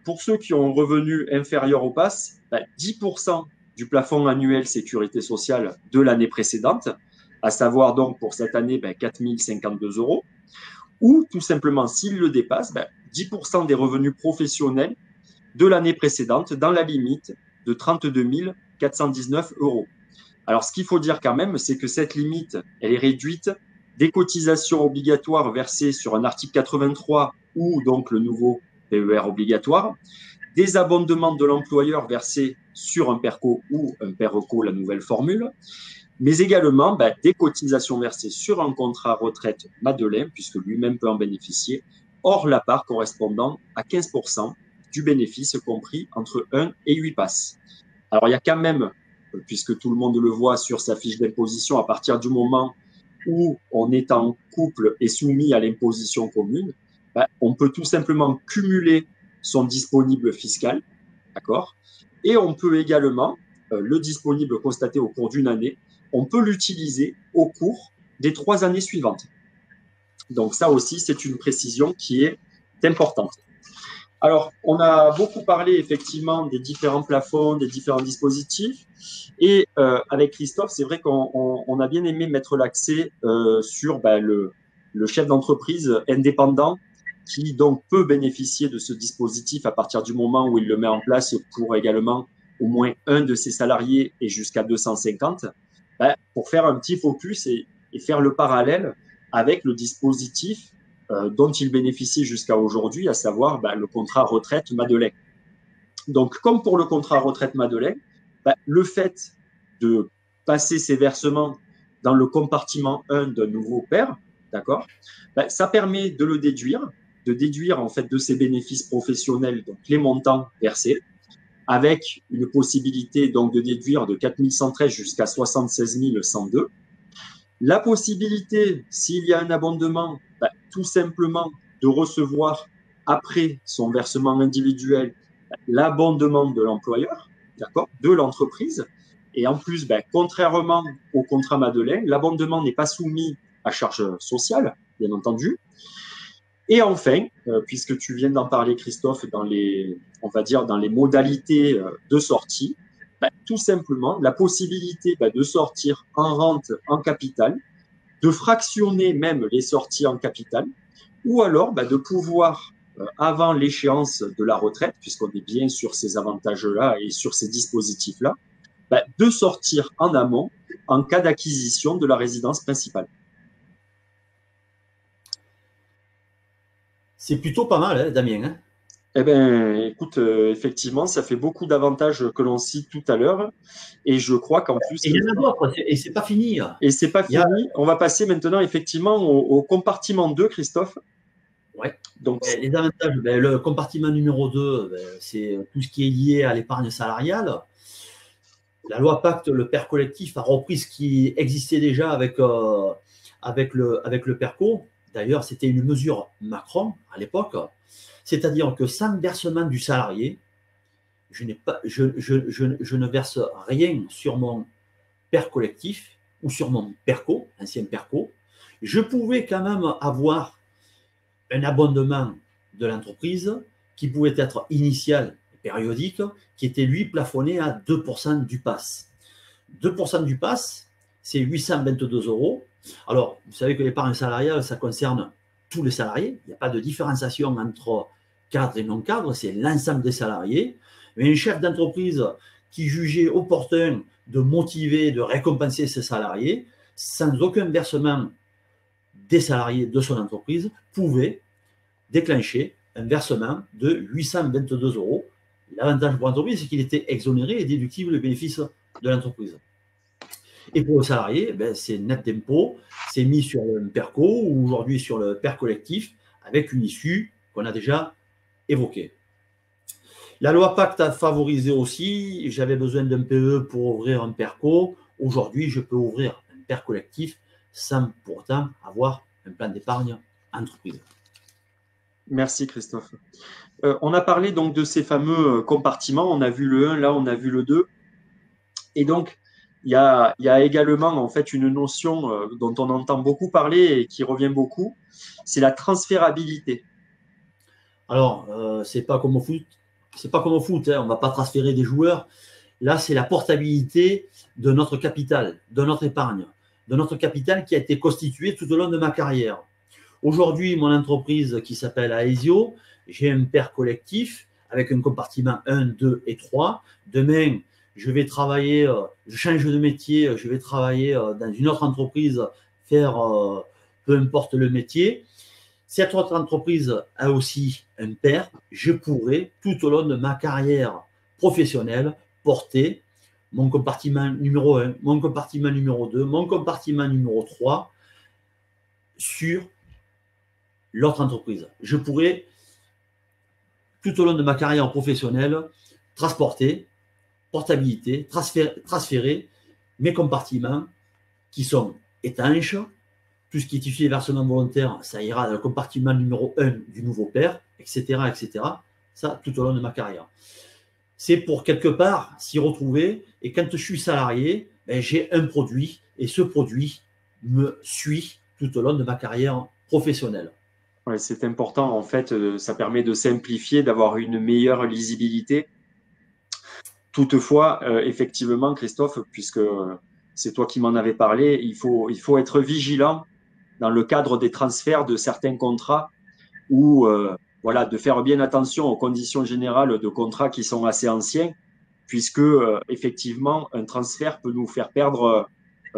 pour ceux qui ont un revenu inférieur au PASS, 10% du plafond annuel sécurité sociale de l'année précédente, à savoir donc pour cette année 4 052 €, ou tout simplement, s'il le dépasse, 10% des revenus professionnels de l'année précédente dans la limite de 32 419 €. Alors, ce qu'il faut dire quand même, c'est que cette limite, elle est réduite des cotisations obligatoires versées sur un article 83 ou donc le nouveau PER obligatoire, des abondements de l'employeur versés sur un PERCO ou un PERECO, la nouvelle formule, mais également des cotisations versées sur un contrat retraite Madeleine, puisque lui-même peut en bénéficier, hors la part correspondant à 15% du bénéfice compris entre 1 et 8 passes. Alors, il y a quand même, puisque tout le monde le voit sur sa fiche d'imposition, à partir du moment où on est en couple et soumis à l'imposition commune, on peut tout simplement cumuler son disponible fiscal, d'accord? Et on peut également, le disponible constaté au cours d'une année, on peut l'utiliser au cours des 3 années suivantes. Donc ça aussi, c'est une précision qui est importante. Alors, on a beaucoup parlé effectivement des différents plafonds, des différents dispositifs. Et avec Christophe, c'est vrai qu'on a bien aimé mettre l'accès sur le chef d'entreprise indépendant qui donc peut bénéficier de ce dispositif à partir du moment où il le met en place pour également au moins un de ses salariés et jusqu'à 250, pour faire un petit focus et faire le parallèle avec le dispositif dont il bénéficie jusqu'à aujourd'hui, à savoir le contrat retraite Madeleine. Donc, comme pour le contrat retraite Madeleine, le fait de passer ces versements dans le compartiment 1 d'un nouveau père, d'accord, ça permet de le déduire, en fait de ses bénéfices professionnels, donc les montants versés, avec une possibilité donc de déduire de 4 113 jusqu'à 76 102. La possibilité, s'il y a un abondement, tout simplement de recevoir après son versement individuel l'abondement de l'employeur, d'accord, de l'entreprise. Et en plus, contrairement au contrat Madeleine, l'abondement n'est pas soumis à charge sociale, bien entendu. Et enfin, puisque tu viens d'en parler, Christophe, dans les modalités de sortie, tout simplement la possibilité de sortir en rente en capital, de fractionner même les sorties en capital, ou alors de pouvoir, avant l'échéance de la retraite, puisqu'on est bien sur ces avantages-là et sur ces dispositifs-là, de sortir en amont en cas d'acquisition de la résidence principale. C'est plutôt pas mal, hein, Damien, hein? Eh bien, écoute, effectivement, ça fait beaucoup d'avantages que l'on cite tout à l'heure. Et je crois qu'en plus. Et il y en a d'autres, et c'est pas fini. Et c'est pas fini. On va passer maintenant, effectivement, au compartiment 2, Christophe. Ouais. Donc, les avantages, le compartiment numéro 2, c'est tout ce qui est lié à l'épargne salariale. La loi Pacte, le PER collectif, a repris ce qui existait déjà avec le PERCO. D'ailleurs, c'était une mesure Macron à l'époque. C'est-à-dire que sans versement du salarié, je ne verse rien sur mon PER collectif ou sur mon PERCO, ancien PERCO. Je pouvais quand même avoir un abondement de l'entreprise qui pouvait être initial et périodique, qui était lui plafonné à 2% du PASS. 2% du PASS, c'est 822 €. Alors, vous savez que l'épargne salariale, ça concerne tous les salariés. Il n'y a pas de différenciation entre cadre et non cadre, c'est l'ensemble des salariés. Mais un chef d'entreprise qui jugeait opportun de motiver, de récompenser ses salariés sans aucun versement des salariés de son entreprise, pouvait déclencher un versement de 822 €. L'avantage pour l'entreprise, c'est qu'il était exonéré et déductible des bénéfices de l'entreprise. Et pour le salarié, ben, c'est net d'impôt, c'est mis sur le PERCO ou aujourd'hui sur le PER collectif avec une issue qu'on a déjà évoquée. La loi Pacte a favorisé aussi, j'avais besoin d'un PE pour ouvrir un PERCO. Aujourd'hui, je peux ouvrir un PER collectif sans pour autant avoir un plan d'épargne entreprise. Merci Christophe. On a parlé donc de ces fameux compartiments. On a vu le 1, là on a vu le 2. Et donc, il y a également en fait une notion dont on entend beaucoup parler et qui revient beaucoup, c'est la transférabilité. Alors, c'est pas comme au foot, hein, on ne va pas transférer des joueurs. Là, c'est la portabilité de notre capital, de notre épargne, de notre capital qui a été constitué tout au long de ma carrière. Aujourd'hui, mon entreprise qui s'appelle Aesio, j'ai un PER collectif avec un compartiment 1, 2 et 3. Demain, je vais travailler, je change de métier, je vais travailler dans une autre entreprise, faire peu importe le métier. Cette autre entreprise a aussi un PER. Je pourrais, tout au long de ma carrière professionnelle, porter mon compartiment numéro 1, mon compartiment numéro 2, mon compartiment numéro 3 sur l'autre entreprise. Je pourrais, tout au long de ma carrière professionnelle, transporter, portabilité, transférer mes compartiments qui sont étanches. Tout ce qui est issu des versements volontaires, ça ira dans le compartiment numéro 1 du nouveau PER, etc., etc. Ça, tout au long de ma carrière. C'est pour quelque part s'y retrouver. Et quand je suis salarié, ben, j'ai un produit et ce produit me suit tout au long de ma carrière professionnelle. Ouais, c'est important, en fait, ça permet de simplifier, d'avoir une meilleure lisibilité. Toutefois, effectivement, Christophe, puisque c'est toi qui m'en avais parlé, il faut être vigilant dans le cadre des transferts de certains contrats ou voilà, de faire bien attention aux conditions générales de contrats qui sont assez anciens, puisque effectivement, un transfert peut nous faire perdre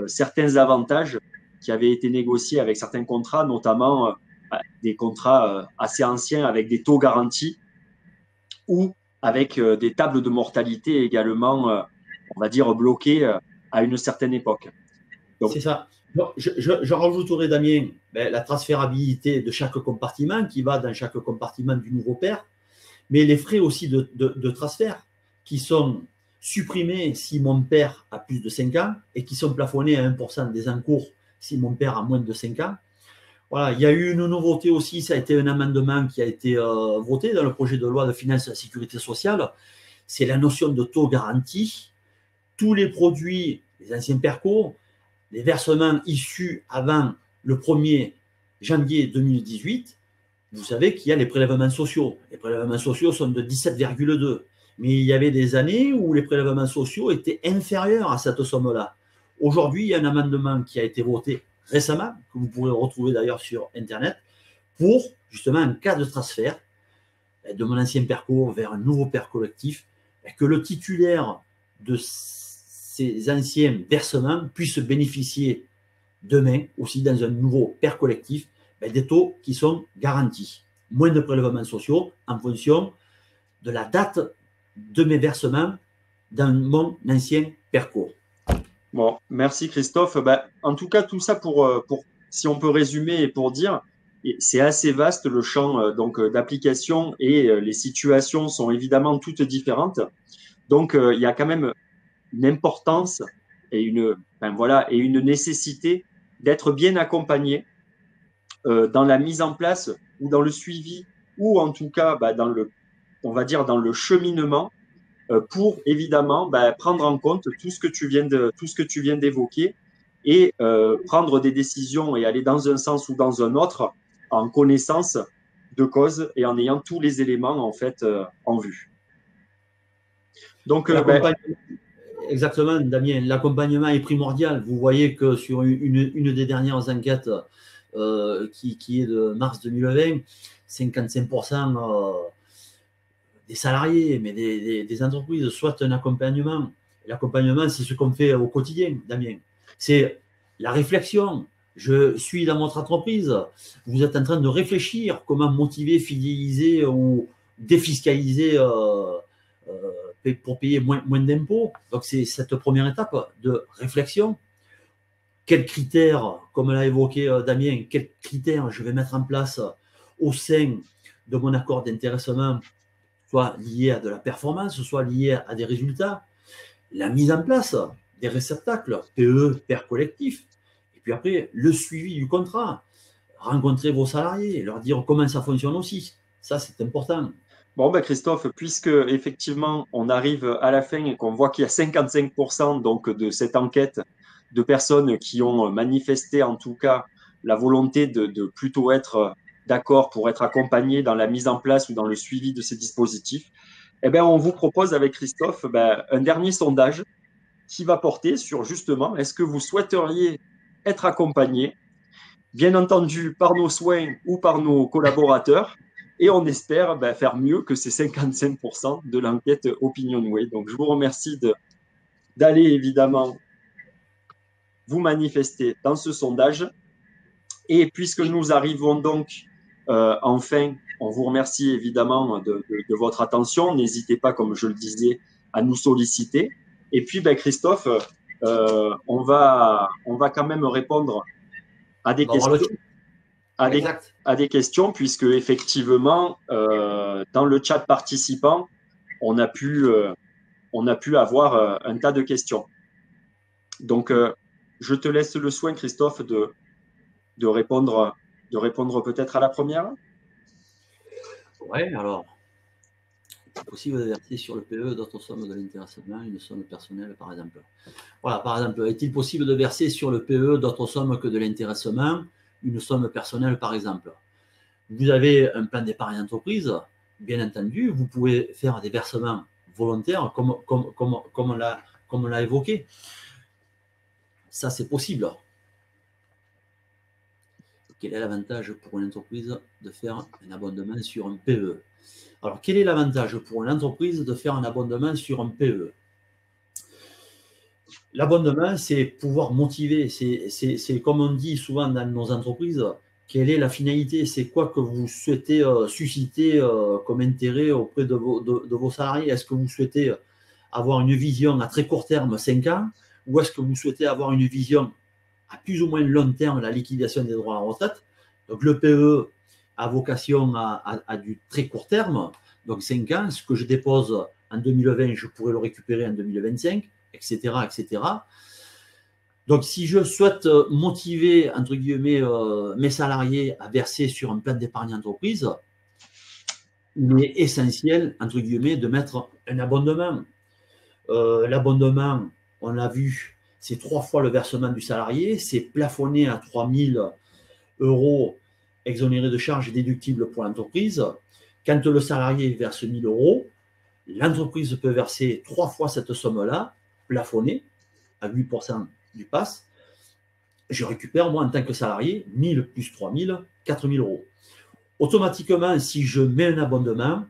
certains avantages qui avaient été négociés avec certains contrats, notamment des contrats assez anciens avec des taux garantis ou avec des tables de mortalité également, on va dire, bloquées à une certaine époque. Donc, c'est ça. Je rajouterai, Damien, ben, la transférabilité de chaque compartiment qui va dans chaque compartiment du nouveau PER, mais les frais aussi de transfert qui sont supprimés si mon PER a plus de 5 ans et qui sont plafonnés à 1% des encours si mon PER a moins de 5 ans. Voilà, il y a eu une nouveauté aussi, ça a été un amendement qui a été voté dans le projet de loi de finances de la sécurité sociale, c'est la notion de taux garanti. Tous les produits, les anciens PERCO, les versements issus avant le 1er janvier 2018, vous savez qu'il y a les prélèvements sociaux. Les prélèvements sociaux sont de 17,2. Mais il y avait des années où les prélèvements sociaux étaient inférieurs à cette somme-là. Aujourd'hui, il y a un amendement qui a été voté récemment, que vous pourrez retrouver d'ailleurs sur Internet, pour justement, en cas de transfert de mon ancien PERCO vers un nouveau PER collectif, que le titulaire de ces anciens versements puisse bénéficier demain, aussi dans un nouveau PER collectif, des taux qui sont garantis. Moins de prélèvements sociaux en fonction de la date de mes versements dans mon ancien PERCO. Bon, merci Christophe. En tout cas, tout ça pour si on peut résumer et pour dire, c'est assez vaste le champ d'application et les situations sont évidemment toutes différentes. Donc, il y a quand même une importance et et une nécessité d'être bien accompagné dans la mise en place ou dans le suivi ou en tout cas on va dire dans le cheminement pour évidemment prendre en compte tout ce que tu viens d'évoquer et prendre des décisions et aller dans un sens ou dans un autre en connaissance de cause et en ayant tous les éléments en fait en vue. Donc exactement, Damien, l'accompagnement est primordial. Vous voyez que sur une des dernières enquêtes qui est de mars 2020, 55% des salariés, mais des entreprises souhaitent un accompagnement. L'accompagnement, c'est ce qu'on fait au quotidien, Damien. C'est la réflexion. Je suis dans votre entreprise. Vous êtes en train de réfléchir comment motiver, fidéliser ou défiscaliser pour payer moins d'impôts. Donc, c'est cette première étape de réflexion. Quels critères, comme l'a évoqué Damien, quels critères je vais mettre en place au sein de mon accord d'intéressement, soit lié à de la performance, soit lié à des résultats. La mise en place des réceptacles, PE, pair collectif. Et puis après, le suivi du contrat. Rencontrer vos salariés, leur dire comment ça fonctionne aussi. Ça, c'est important. Bon, ben Christophe, puisque effectivement on arrive à la fin et qu'on voit qu'il y a 55% donc de cette enquête de personnes qui ont manifesté en tout cas la volonté de plutôt être d'accord pour être accompagnés dans la mise en place ou dans le suivi de ces dispositifs, eh ben, on vous propose avec Christophe un dernier sondage qui va porter sur justement est-ce que vous souhaiteriez être accompagné, bien entendu par nos soins ou par nos collaborateurs, et on espère faire mieux que ces 55% de l'enquête OpinionWay. Donc je vous remercie d'aller évidemment vous manifester dans ce sondage. Et puisque nous arrivons donc enfin, on vous remercie évidemment de votre attention. N'hésitez pas, comme je le disais, à nous solliciter. Et puis, Christophe, on va quand même répondre à des questions. À des questions, puisque effectivement, dans le chat participant, on a pu avoir un tas de questions. Donc, je te laisse le soin, Christophe, de répondre peut-être à la première. Oui, alors, c'est possible de verser sur le PE d'autres sommes de l'intéressement, une somme personnelle, par exemple. Voilà, par exemple, est-il possible de verser sur le PE d'autres sommes que de l'intéressement, une somme personnelle, par exemple? Vous avez un plan d'épargne entreprise, bien entendu, vous pouvez faire des versements volontaires, comme on l'a évoqué. Ça, c'est possible. Quel est l'avantage pour une entreprise de faire un abondement sur un PE? Alors, quel est l'avantage pour une entreprise de faire un abondement sur un PE? L'abondement, c'est pouvoir motiver. C'est comme on dit souvent dans nos entreprises, quelle est la finalité? C'est quoi que vous souhaitez susciter comme intérêt auprès de vos salariés? Est-ce que vous souhaitez avoir une vision à très court terme, 5 ans, ou est-ce que vous souhaitez avoir une vision à plus ou moins long terme, la liquidation des droits à la retraite? Donc, le PE a vocation à du très court terme, donc 5 ans. Ce que je dépose en 2020, je pourrais le récupérer en 2025, etc., etc. Donc, si je souhaite motiver, entre guillemets, mes salariés à verser sur un plan d'épargne entreprise, il est essentiel, entre guillemets, de mettre un abondement. L'abondement, on l'a vu, c'est 3 fois le versement du salarié, c'est plafonné à 3 000 € exonérés de charges déductibles pour l'entreprise. Quand le salarié verse 1 000 €, l'entreprise peut verser 3 fois cette somme-là, plafonnée à 8% du PAS. Je récupère, moi, en tant que salarié, 1 000 plus 3 000, 4 000 €. Automatiquement, si je mets un abondement,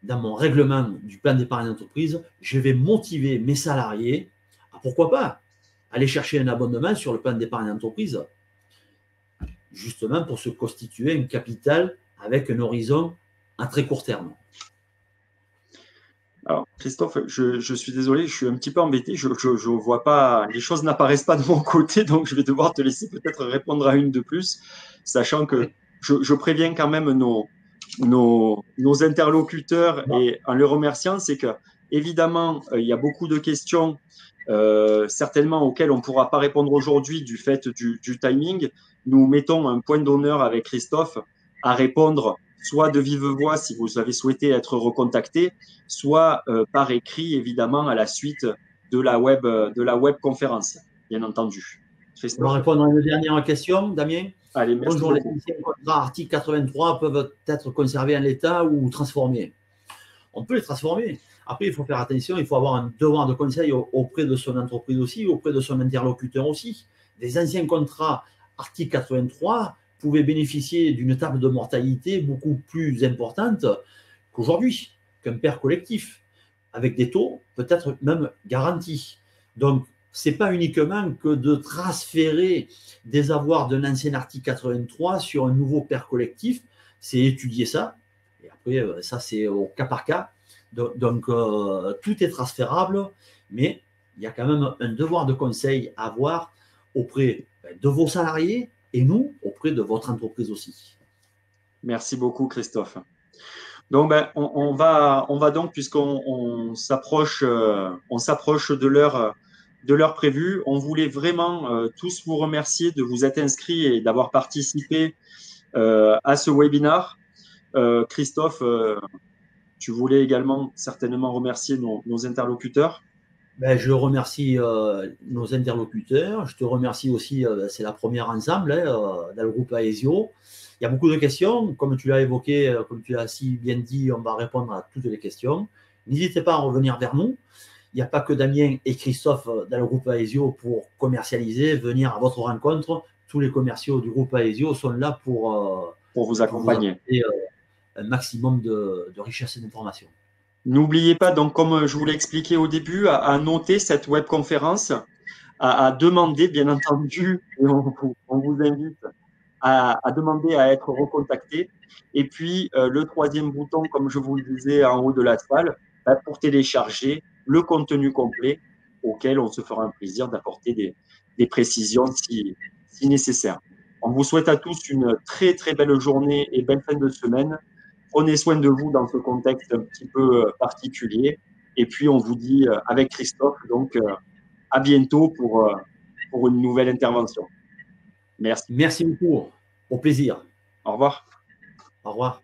dans mon règlement du plan d'épargne d'entreprise, je vais motiver mes salariés à, pourquoi pas, aller chercher un abondement sur le plan d'épargne d'entreprise, justement pour se constituer un capital avec un horizon à très court terme. Alors, Christophe, je suis désolé, je suis un petit peu embêté. Je vois pas, les choses n'apparaissent pas de mon côté, donc je vais devoir te laisser peut-être répondre à une de plus, sachant que je préviens quand même nos interlocuteurs et en les remerciant, c'est que évidemment, il y a beaucoup de questions certainement auxquelles on ne pourra pas répondre aujourd'hui du fait du timing. Nous mettons un point d'honneur avec Christophe à répondre soit de vive voix si vous avez souhaité être recontacté, soit par écrit évidemment à la suite de la web conférence, bien entendu. On va répondre à une dernière question, Damien. Allez, merci Bonjour, beaucoup. les anciens contrats article 83 peuvent être conservés en l'état ou transformés. On peut les transformer. Après, il faut faire attention, il faut avoir un devoir de conseil auprès de son entreprise aussi, auprès de son interlocuteur aussi. Les anciens contrats article 83 pouvaient bénéficier d'une table de mortalité beaucoup plus importante qu'aujourd'hui, qu'un père collectif. avec des taux peut-être même garantis. Donc, ce n'est pas uniquement que de transférer des avoirs d'un ancien article 83 sur un nouveau père collectif, c'est étudier ça. Et après, ça, c'est au cas par cas. Donc, tout est transférable, mais il y a quand même un devoir de conseil à avoir auprès de vos salariés et nous, auprès de votre entreprise aussi. Merci beaucoup, Christophe. Donc, ben, on va donc, puisqu'on s'approche de l'heure prévue, on voulait vraiment tous vous remercier de vous être inscrits et d'avoir participé à ce webinaire. Christophe, tu voulais également certainement remercier nos interlocuteurs. Ben, je remercie nos interlocuteurs. Je te remercie aussi, c'est la première ensemble dans le groupe Aesio. Il y a beaucoup de questions. Comme tu l'as évoqué, comme tu l'as si bien dit, on va répondre à toutes les questions. N'hésitez pas à revenir vers nous. Il n'y a pas que Damien et Christophe dans le groupe Aesio pour commercialiser, venir à votre rencontre. Tous les commerciaux du groupe Aesio sont là pour vous accompagner. Pour vous un maximum de richesse et d'informations. N'oubliez pas, donc, comme je vous l'ai expliqué au début, à noter cette webconférence, à demander, bien entendu, et on vous invite à demander à être recontacté. Et puis, le troisième bouton, comme je vous le disais en haut de la salle, pour télécharger le contenu complet auquel on se fera un plaisir d'apporter des précisions si nécessaire. On vous souhaite à tous une très, très belle journée et belle fin de semaine. Prenez soin de vous dans ce contexte un petit peu particulier. Et puis, on vous dit avec Christophe, donc, à bientôt pour une nouvelle intervention. Merci. Merci beaucoup. Au plaisir. Au revoir. Au revoir.